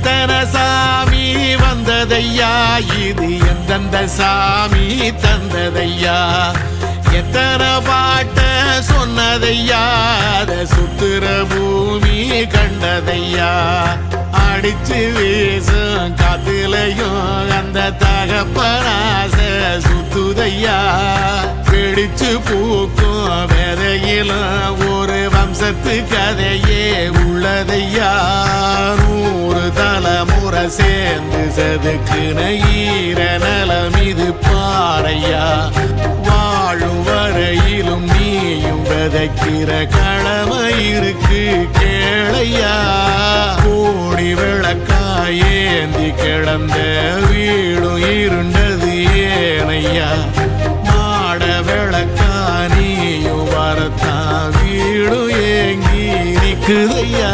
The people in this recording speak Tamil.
எத்தனை சாமி வந்ததையா, இது எந்தெந்த சாமி தந்ததையா, எத்தனை பாட்ட சொன்னதையா, அத சுத்துற பூமி கண்டதையா, அடிச்சு வீசும் காத்துலையும் அந்த தகப்பனாச சுத்துதையா, பிடிச்சு பூக்கும் விதையிலும் ஒரு வம்சத்து கதையே உள்ளதையா, 100 தலைமுறை சேர்ந்து செதுக்குன ஈர நலம் இது பாறையா, வாழும் வரையிலும் நீயும் விதைக்கிற கடமை இருக்கு கேளையா, கோடி விளக்காயேந்தி கிடந்த வீடும் இருண்டது ஏனையா, மாட விளக்கா நீயும் வரத்தான் வீடும் ஏங்கி நிக்குதையா.